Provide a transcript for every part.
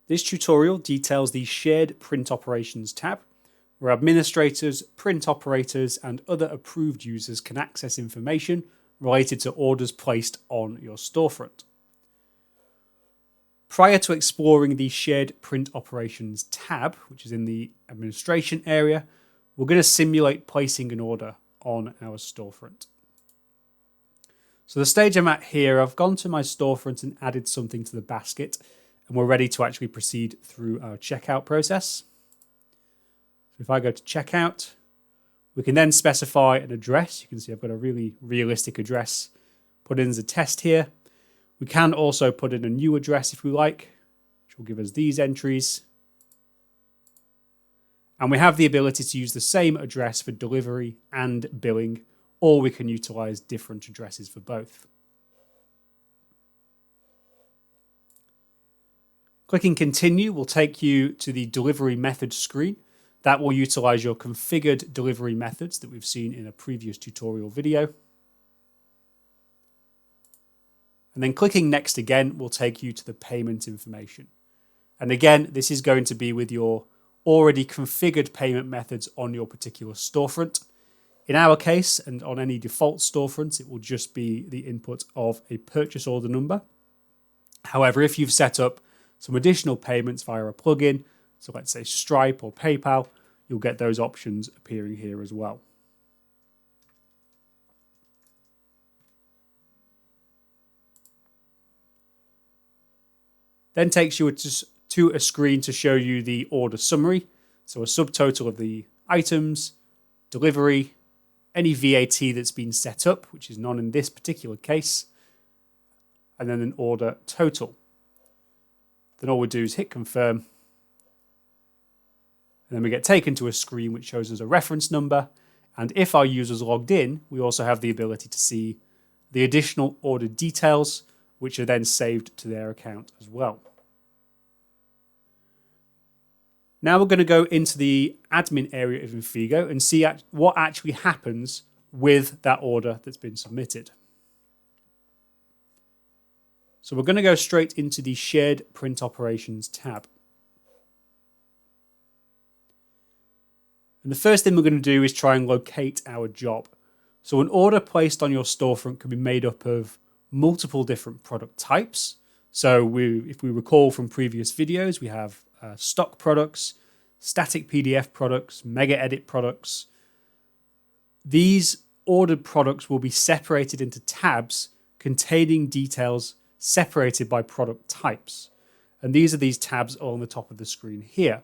This tutorial details the Shared Print Operations tab, where administrators, print operators, and other approved users can access information related to orders placed on your storefront. Prior to exploring the Shared Print Operations tab, which is in the administration area, we're going to simulate placing an order on our storefront. So the stage I'm at here, I've gone to my storefront and added something to the basket, and we're ready to actually proceed through our checkout process. So if I go to checkout, we can then specify an address. You can see I've got a really realistic address put in as a test here. We can also put in a new address if we like, which will give us these entries. And we have the ability to use the same address for delivery and billing, or we can utilize different addresses for both. Clicking continue will take you to the delivery method screen. That will utilize your configured delivery methods that we've seen in a previous tutorial video. And then clicking next again will take you to the payment information. And again, this is going to be with your already configured payment methods on your particular storefront. In our case, and on any default storefront, it will just be the input of a purchase order number. However, if you've set up some additional payments via a plugin, so let's say Stripe or PayPal, you'll get those options appearing here as well. Then takes you to a screen to show you the order summary. So a subtotal of the items, delivery, any VAT that's been set up, which is none in this particular case, and then an order total. Then all we do is hit confirm. And then we get taken to a screen which shows us a reference number. And if our user's logged in, we also have the ability to see the additional order details, which are then saved to their account as well. Now we're going to go into the admin area of Infigo and see what actually happens with that order that's been submitted. So we're going to go straight into the Shared Print Operations tab. And the first thing we're going to do is try and locate our job. So an order placed on your storefront can be made up of multiple different product types. So if we recall from previous videos, we have stock products, static PDF products, mega edit products. These ordered products will be separated into tabs containing details separated by product types. And these are these tabs on the top of the screen here.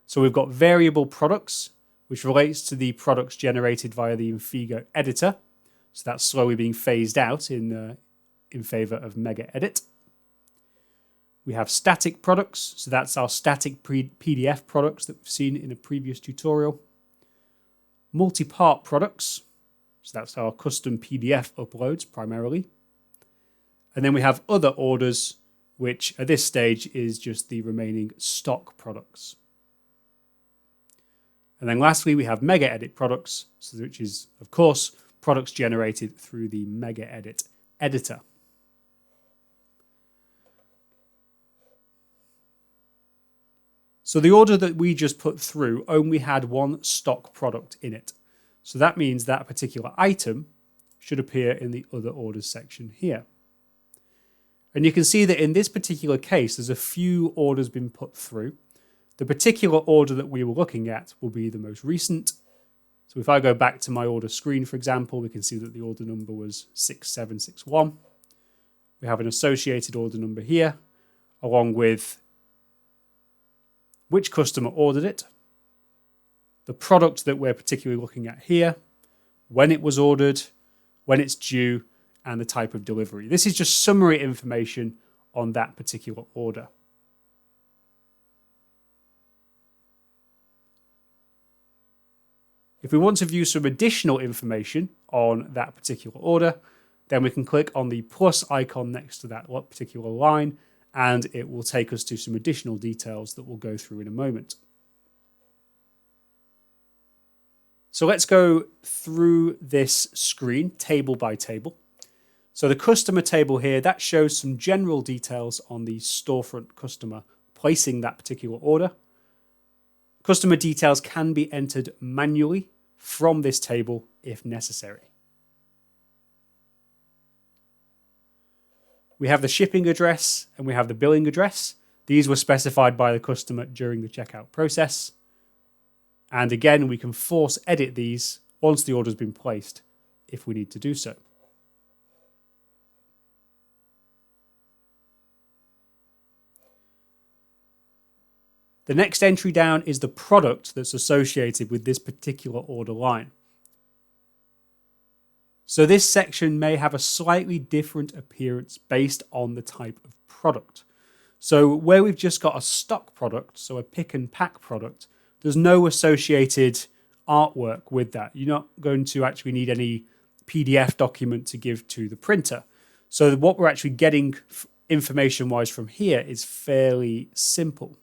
So we've got variable products, which relates to the products generated via the Infigo editor. So that's slowly being phased out in favor of mega edit. We have static products, so that's our static PDF products that we've seen in a previous tutorial. Multi-part products, so that's our custom PDF uploads primarily. And then we have other orders, which at this stage is just the remaining stock products. And then lastly, we have mega edit products, which is, of course, products generated through the mega edit editor. So the order that we just put through only had one stock product in it. So that means that particular item should appear in the other orders section here. And you can see that in this particular case, there's a few orders been put through. The particular order that we were looking at will be the most recent. So if I go back to my order screen, for example, we can see that the order number was 6761. We have an associated order number here, along with which customer ordered it, the product that we're particularly looking at here, when it was ordered, when it's due, and the type of delivery. This is just summary information on that particular order. If we want to view some additional information on that particular order, then we can click on the plus icon next to that particular line, and it will take us to some additional details that we'll go through in a moment. So let's go through this screen table by table. So the customer table here, that shows some general details on the storefront customer placing that particular order. Customer details can be entered manually from this table if necessary. We have the shipping address and we have the billing address. These were specified by the customer during the checkout process. And again, we can force edit these once the order has been placed if we need to do so. The next entry down is the product that's associated with this particular order line. So this section may have a slightly different appearance based on the type of product. So where we've just got a stock product, so a pick and pack product, there's no associated artwork with that. You're not going to actually need any PDF document to give to the printer. So what we're actually getting information-wise from here is fairly simple.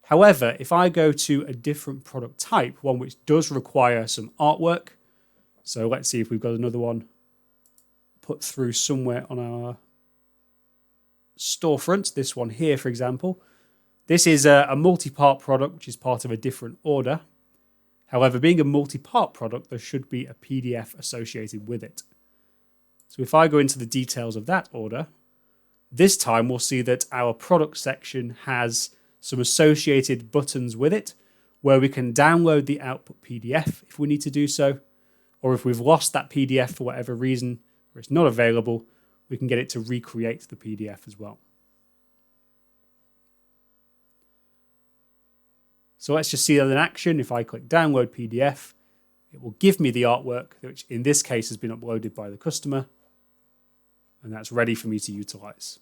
However, if I go to a different product type, one which does require some artwork, so let's see if we've got another one put through somewhere on our storefront. This one here, for example. This is a multi-part product, which is part of a different order. However, being a multi-part product, there should be a PDF associated with it. So if I go into the details of that order, this time we'll see that our product section has some associated buttons with it, where we can download the output PDF if we need to do so, or if we've lost that PDF for whatever reason, or it's not available, we can get it to recreate the PDF as well. So let's just see that in action. If I click download PDF, it will give me the artwork, which in this case has been uploaded by the customer, and that's ready for me to utilize.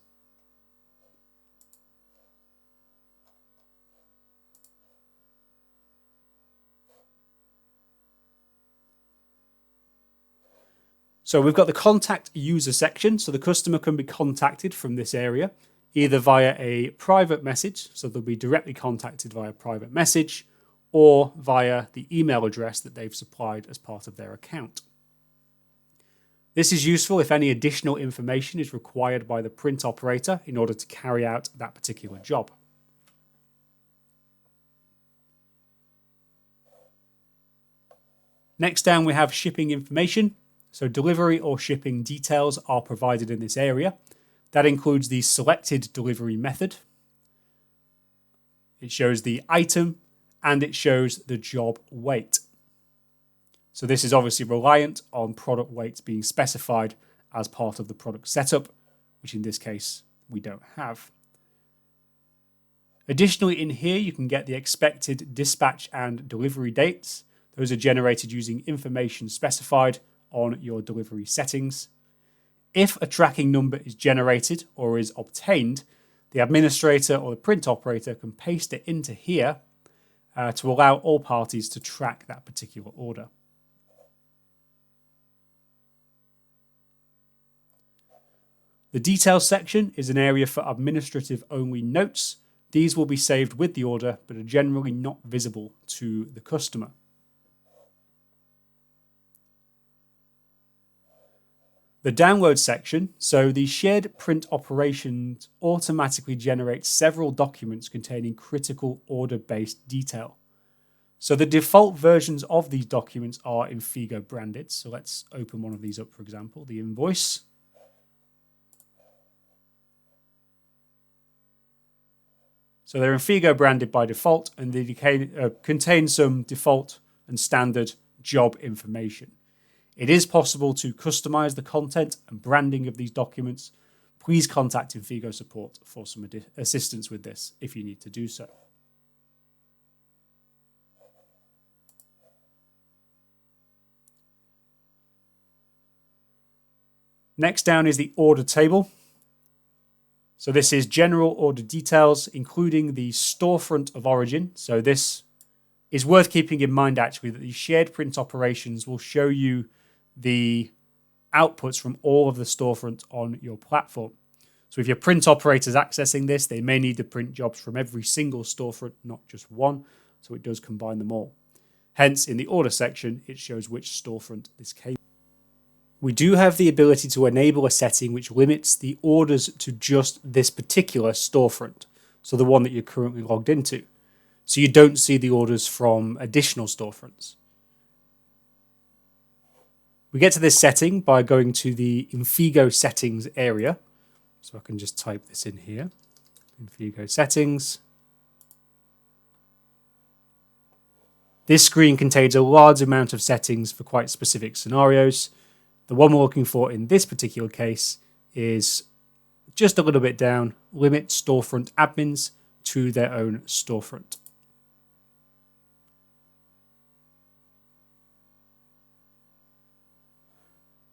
So we've got the contact user section, so the customer can be contacted from this area, either via a private message, so they'll be directly contacted via private message, or via the email address that they've supplied as part of their account. This is useful if any additional information is required by the print operator in order to carry out that particular job. Next down we have shipping information. So delivery or shipping details are provided in this area. That includes the selected delivery method. It shows the item and it shows the job weight. So this is obviously reliant on product weights being specified as part of the product setup, which in this case we don't have. Additionally, in here you can get the expected dispatch and delivery dates. Those are generated using information specified on your delivery settings. If a tracking number is generated or is obtained, the administrator or the print operator can paste it into here to allow all parties to track that particular order. The details section is an area for administrative only notes. These will be saved with the order but are generally not visible to the customer. The download section, so the shared print operations automatically generates several documents containing critical order-based detail. So the default versions of these documents are Infigo branded. So let's open one of these up, for example, the invoice. So they're Infigo branded by default, and they contain some default and standard job information. It is possible to customize the content and branding of these documents. Please contact Infigo support for some assistance with this if you need to do so. Next down is the order table. So this is general order details, including the storefront of origin. So this is worth keeping in mind actually, that the shared print operations will show you the outputs from all of the storefront on your platform. So if your print operator is accessing this, they may need to print jobs from every single storefront, not just one. So it does combine them all. Hence, in the order section, it shows which storefront this came. We do have the ability to enable a setting which limits the orders to just this particular storefront. so the one that you're currently logged into. So you don't see the orders from additional storefronts. We get to this setting by going to the Infigo settings area. So I can just type this in here. Infigo settings. This screen contains a large amount of settings for quite specific scenarios. The one we're looking for in this particular case is just a little bit down, limit storefront admins to their own storefront.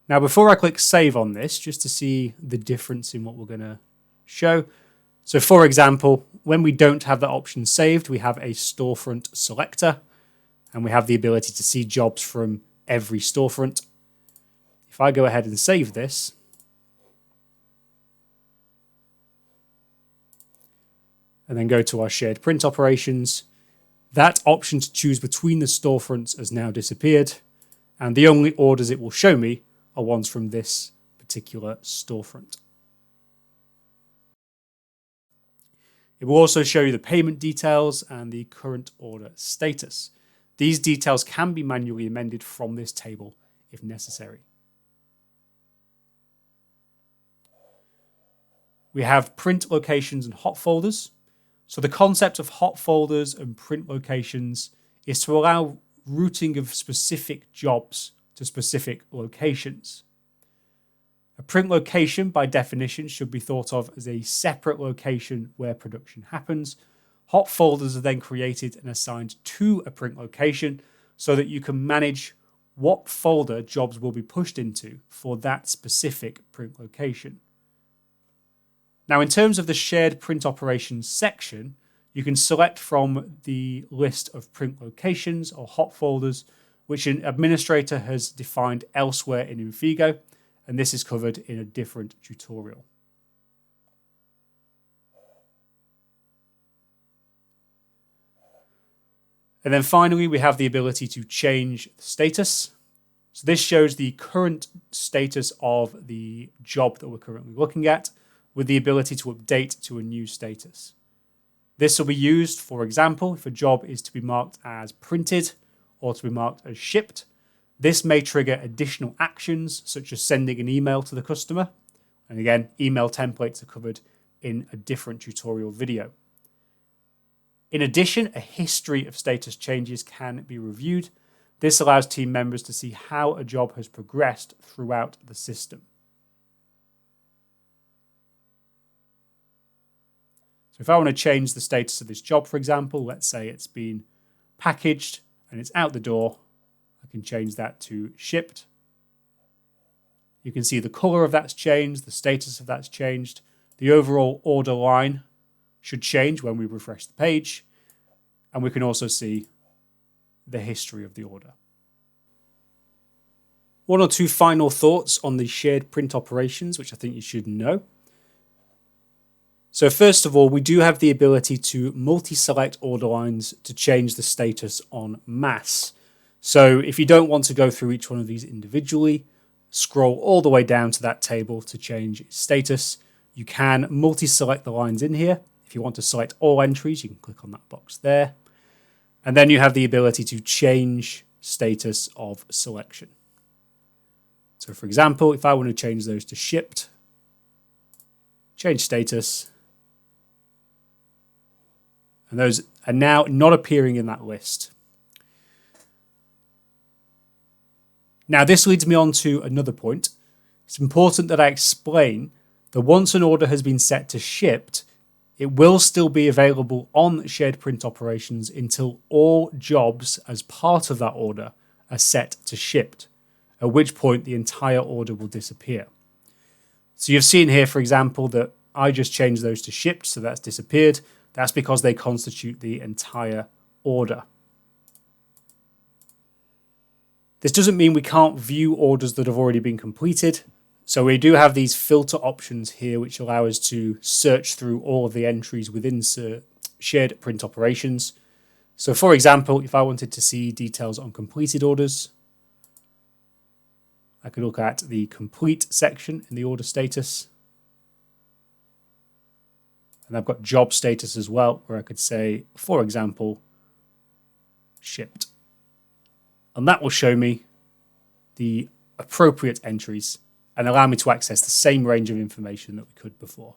Now, before I click save on this, just to see the difference in what we're going to show. So for example, when we don't have that option saved, we have a storefront selector and we have the ability to see jobs from every storefront. If I go ahead and save this, and then go to our shared print operations, that option to choose between the storefronts has now disappeared, and the only orders it will show me are ones from this particular storefront. It will also show you the payment details and the current order status. These details can be manually amended from this table if necessary. We have print locations and hot folders. So the concept of hot folders and print locations is to allow routing of specific jobs to specific locations. A print location, by definition, should be thought of as a separate location where production happens. Hot folders are then created and assigned to a print location so that you can manage what folder jobs will be pushed into for that specific print location. Now, in terms of the shared print operations section, you can select from the list of print locations or hot folders, which an administrator has defined elsewhere in Infigo, and this is covered in a different tutorial. And then finally, we have the ability to change the status. So this shows the current status of the job that we're currently looking at, with the ability to update to a new status. This will be used, for example, if a job is to be marked as printed or to be marked as shipped. This may trigger additional actions, such as sending an email to the customer. And again, email templates are covered in a different tutorial video. In addition, a history of status changes can be reviewed. This allows team members to see how a job has progressed throughout the system. So if I want to change the status of this job, for example, let's say it's been packaged and it's out the door, I can change that to shipped. You can see the color of that's changed, the status of that's changed. The overall order line should change when we refresh the page. And we can also see the history of the order. One or two final thoughts on the shared print operations, which I think you should know. So first of all, we do have the ability to multi-select order lines to change the status en masse. So if you don't want to go through each one of these individually, scroll all the way down to that table to change its status. You can multi-select the lines in here. If you want to select all entries, you can click on that box there. And then you have the ability to change status of selection. So for example, if I want to change those to shipped, change status, and those are now not appearing in that list. Now, this leads me on to another point. It's important that I explain that once an order has been set to shipped, it will still be available on shared print operations until all jobs as part of that order are set to shipped, at which point the entire order will disappear. So you've seen here, for example, that I just changed those to shipped, so that's disappeared. That's because they constitute the entire order. This doesn't mean we can't view orders that have already been completed. So we do have these filter options here, which allow us to search through all of the entries within shared print operations. So for example, if I wanted to see details on completed orders, I could look at the complete section in the order status. And I've got job status as well, where I could say, for example, shipped. And that will show me the appropriate entries and allow me to access the same range of information that we could before.